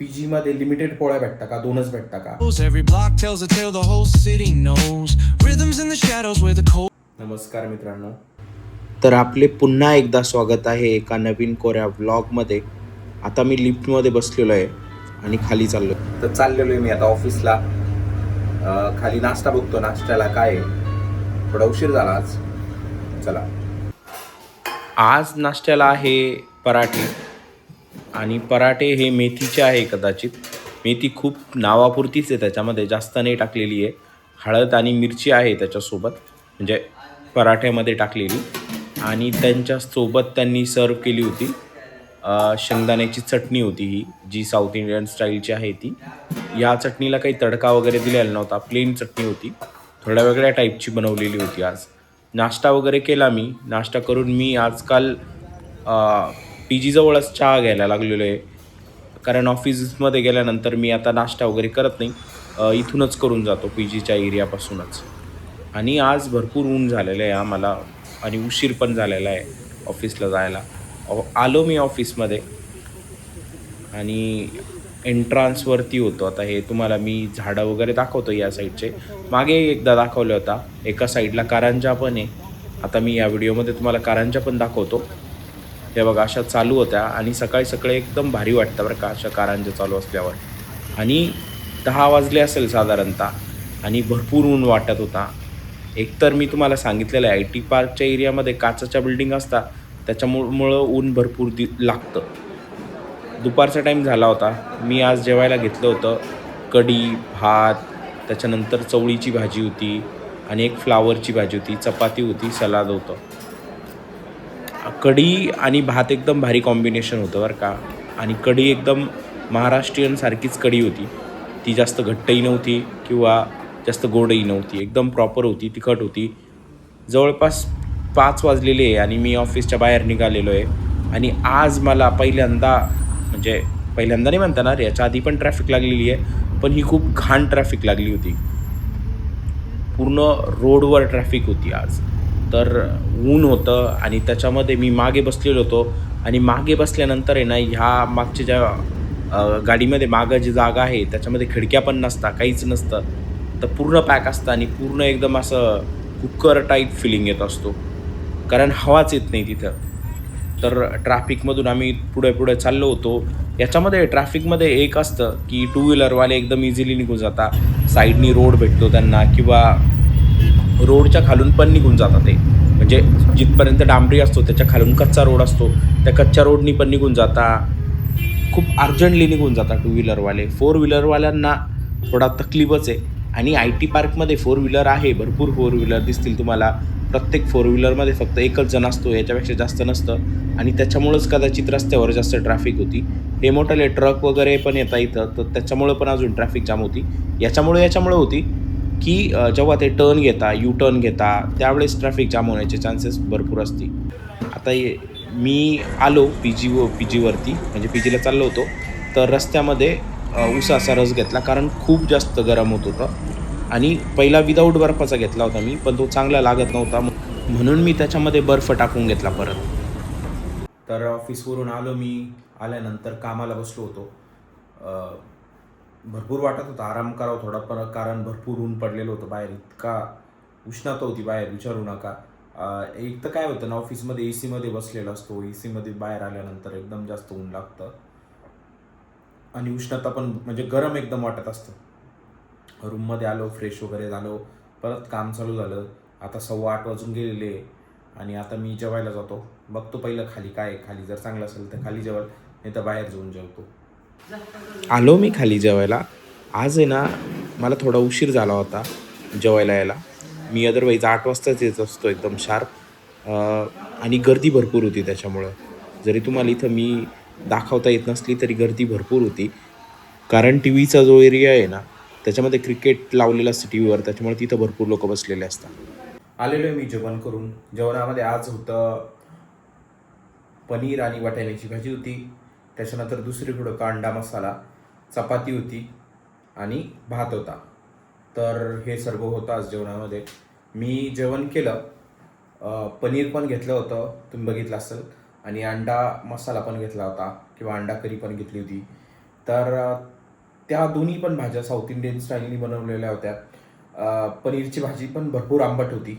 PG मध्ये limited पोळ्या भेटता का, दोनच भेटता का? Every block tells a tale the whole city knows. Rhythms in the shadows where the cold. नमस्कार मित्रांनो, तर आपले पुन्हा एकदा स्वागत आहे एका नवीन कोऱ्या व्लॉगमध्ये. आता मी लिफ्टमध्ये बसलेलो आहे आणि खाली चाललो तर चाललेलो आहे मी आता ऑफिसला. खाली नाश्ता बघतो, नाश्त्याला काय आहे. थोडा उशीर झाला आज. चला, आज नाश्त्याला आहे पराठे. आणि पराठे हे मेथीचे आहे. कदाचित मेथी खूप नावापुरतीच आहे, त्याच्यामध्ये जास्त नाही टाकलेली आहे. हळद आणि मिरची आहे त्याच्यासोबत, म्हणजे पराठ्यामध्ये टाकलेली. आणि त्यांच्यासोबत त्यांनी सर्व केली होती शेंगदाण्याची चटणी होती, ही जी साऊथ इंडियन स्टाईलची आहे ती. या चटणीला काही तडका वगैरे दिलेला नव्हता, प्लेन चटणी होती, थोड्या वेगळ्या टाईपची बनवलेली होती. आज नाश्ता वगैरे केला मी. नाश्ता करून मी आजकाल पी जीजवळच चहा घ्यायला लागलेलो आहे, कारण ऑफिसमध्ये गेल्यानंतर मी आता नाश्ता वगैरे करत नाही, इथूनच करून जातो पी जीच्या एरियापासूनच. आणि आज भरपूर ऊन झालेलं आहे आम्हाला आणि उशीर पण झालेला आहे ऑफिसला जायला. आलो मी ऑफिसमध्ये आणि एंट्रान्सवरती होतो. आता हे तुम्हाला मी झाडं वगैरे दाखवतो या साईडचे. मागे एकदा दाखवलं होता, एका साईडला कारंजा पण आहे. आता मी या व्हिडिओमध्ये तुम्हाला कारंजा पण दाखवतो. हे बघा, अशा चालू होत्या आणि सकाळी सकाळी एकदम भारी वाटतं बरं का अशा कारंजा चालू असल्यावर. आणि 10 वाजले असेल साधारणतः आणि भरपूर ऊन वाटत होता. एकतर मी तुम्हाला सांगितलेलं आहे, IT पार्कच्या एरियामध्ये काचेच्या बिल्डिंग असतात, त्याच्यामुळं ऊन भरपूर लागतं. दुपारचा टाईम झाला होता. मी आज जेवायला घेतलं होतं कढी, भात, त्याच्यानंतर चवळीची भाजी होती आणि एक फ्लावरची भाजी होती, चपाती होती, सलाद होतं. कढी आणि भात एकदम भारी कॉम्बिनेशन होतं बरं का. आणि कढी एकदम महाराष्ट्रीयन सारखीच कढी होती. ती जास्त घट्टही नव्हती किंवा जास्त गोडही नव्हती, एकदम प्रॉपर होती, तिखट होती. जवळपास 5 वाजलेले आहे आणि मी ऑफिसच्या बाहेर निघालेलो आहे. आणि आज मला पहिल्यांदा नाही म्हणता रे, याच्या आधी पण ट्रॅफिक लागलेली आहे, पण ही खूप घाण ट्रॅफिक लागली होती. पूर्ण रोडवर ट्रॅफिक होती आज. तर ऊन होतं आणि त्याच्यामध्ये मी मागे बसलेलो होतो. आणि मागे बसल्यानंतर आहे ना, ह्या मागच्या ज्या गाडीमध्ये मागं जी जागा आहे त्याच्यामध्ये खिडक्या पण नसतात, काहीच नसतं. तर पूर्ण पॅक असतं आणि पूर्ण एकदम असं कुकर टाईप फिलिंग येत असतो, कारण हवाच येत नाही तिथं. तर ट्रॅफिकमधून आम्ही पुढे चाललो होतो. याच्यामध्ये ट्रॅफिकमध्ये एक असतं की टू व्हीलरवाले एकदम इझिली निघून जातात, साईडनी रोड भेटतो त्यांना, किंवा रोडच्या खालून पण निघून जातात ते. म्हणजे जिथपर्यंत डांबरी असतो त्याच्या खालून कच्चा रोड असतो, त्या कच्च्या रोडनी पण निघून जाता, खूप अर्जंटली निघून जातात टू व्हीलरवाले. 4 व्हीलरवाल्यांना थोडा तकलीफच आहे. आणि IT पार्कमध्ये 4 व्हीलर आहे, भरपूर 4 व्हीलर दिसतील तुम्हाला. प्रत्येक 4 व्हीलरमध्ये फक्त एकच जण असतो, याच्यापेक्षा जास्त नसतं. आणि त्याच्यामुळंच कदाचित रस्त्यावर जास्त ट्रॅफिक होती. हे मोठाले ट्रक वगैरे पण येतात इथं, तर त्याच्यामुळं पण अजून ट्रॅफिक जाम होती. याच्यामुळे होती की जेव्हा ते यू टर्न घेता त्यावेळेस ट्रॅफिक जाम होण्याचे चान्सेस भरपूर असते. आता मी आलो पी जीवरती, म्हणजे पी जीला चाललो होतो. तर रस्त्यामध्ये उसाचा रस घेतला, कारण खूप जास्त गरम होत होतं. आणि पहिला विदाऊट बर्फाचा घेतला होता मी, पण तो चांगला लागत नव्हता, म्हणून मी त्याच्यामध्ये बर्फ टाकून घेतला परत. तर ऑफिसवरून आलो मी. आल्यानंतर कामाला बसलो होतो. भरपूर वाटत होतं आराम करावं थोडा, पण कारण भरपूर ऊन पडलेलं होतं बाहेर. इतका उष्णता होती बाहेर, विचारू नका. एक तर काय होतं ना, ऑफिसमध्ये AC मध्ये बसलेला असतो, AC मध्ये बाहेर आल्यानंतर एकदम जास्त ऊन लागतं आणि उष्णता पण, म्हणजे गरम एकदम वाटत असतं. रूममध्ये आलो, फ्रेश वगैरे झालो, परत काम चालू झालं. आता 8:15 वाजून गेलेले आणि आता मी जेवायला जातो. बघतो पहिलं खाली काय, खाली जर चांगलं असेल तर खाली जेवायला, नाही तर बाहेर जाऊन जेवतो. आलो मी खाली जेवायला. आज आहे ना, मला थोडा उशीर झाला होता जेवायला यायला. मी अदरवाईज 8 वाजताच येत असतो एकदम शार्प. आणि गर्दी भरपूर होती त्याच्यामुळं. जरी तुम्हाला इथं मी दाखवता येत नसली तरी गर्दी भरपूर होती, कारण टी व्हीचा जो एरिया आहे ना, त्याच्यामध्ये क्रिकेट लावलेलं असतं टी व्हीवर, त्याच्यामुळे तिथं भरपूर लोक बसलेले असतात. आलेलो आहे मी जेवण करून. जेवणामध्ये आज होतं पनीर आणि वाटाण्याची भाजी होती. त्याच्यानंतर दुसरीकडं कांदा मसाला, चपाती होती आणि भात होता. तर हे सर्व होतं आज जेवणामध्ये. मी जेवण केलं. पनीर पण घेतलं होतं, तुम्ही बघितलं असेल, आणि अंडा मसाला पण घेतला होता, किंवा अंडा करी पण घेतली होती. तर त्या दोन्ही पण भाज्या साऊथ इंडियन स्टाईलनी बनवलेल्या होत्या. पनीरची भाजी पण भरपूर आंबट होती.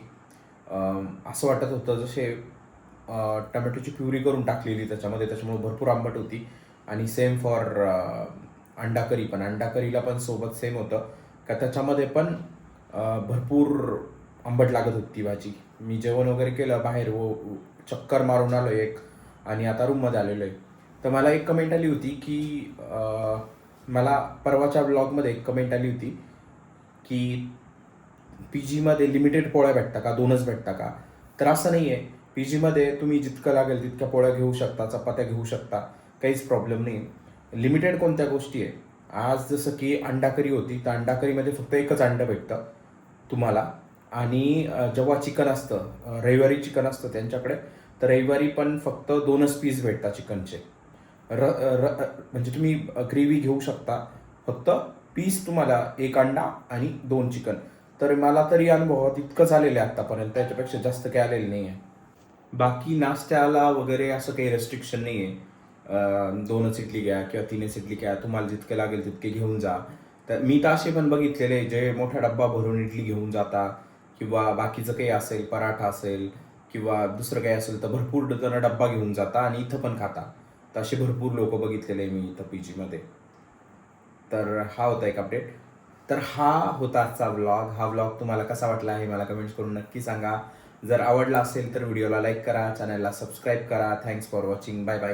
असं वाटत होतं जसे टमॅटोची प्युरी करून टाकलेली त्याच्यामुळे भरपूर आंबट होती. आणि सेम फॉर अंडा करी पण. अंडा करीला पण सोबत सेम होतं का त्याच्यामध्ये पण भरपूर आंबट लागत होती ती भाजी. मी जेवण वगैरे केलं बाहेर चक्कर मारून आलो एक आणि आता रूममध्ये आलेलो आहे. तर मला एक कमेंट आली होती की मला परवाच्या ब्लॉगमध्ये एक कमेंट आली होती की पी जीमध्ये लिमिटेड पोळ्या भेटता का, 2च भेटता का? तर असं नाही आहे. पी जीमध्ये तुम्ही जितकं लागेल तितक्या पोळ्या घेऊ शकता, चपात्या घेऊ शकता, काहीच प्रॉब्लेम नाही. लिमिटेड कोणत्या गोष्टी आहे, आज जसं की अंडा करी होती, तर अंडा करीमध्ये फक्त एकच अंडं भेटतं तुम्हाला. आणि जेव्हा चिकन असतं, रविवारी चिकन असतं त्यांच्याकडे, तर रविवारी पण फक्त 2च पीस भेटतात चिकनचे. म्हणजे तुम्ही ग्रेव्ही घेऊ शकता, फक्त पीस तुम्हाला 1 अंडा आणि 2 चिकन. तर मला तरी अनुभवात इतकं झालेलं आहे आत्तापर्यंत, त्याच्यापेक्षा जास्त काही आलेलं नाही आहे. बाकी नाश्त्याला वगैरे असं काही रेस्ट्रिक्शन नाही आहे. 2च इडली घ्या किंवा 3च इडली घ्या, तुम्हाला जितके लागेल तितके घेऊन जा. तर मी तर असे पण बघितलेले जे मोठा डब्बा भरून इडली घेऊन जाता किंवा बाकीचं काही असेल, पराठा असेल किंवा दुसरं काही असेल, तर भरपूर जण डब्बा घेऊन जाता आणि इथं पण खाता. तर असे भरपूर लोक बघितलेले मी इथं पी जीमध्ये. तर हा होता एक अपडेट. तर हा होता आजचा व्लॉग. हा व्लॉग तुम्हाला कसा वाटला हे मला कमेंट्स करून नक्की सांगा. जर आवडला असेल तर व्हिडिओला लाईक करा, चॅनलला सबस्क्राईब करा. Thanks for watching. Bye bye.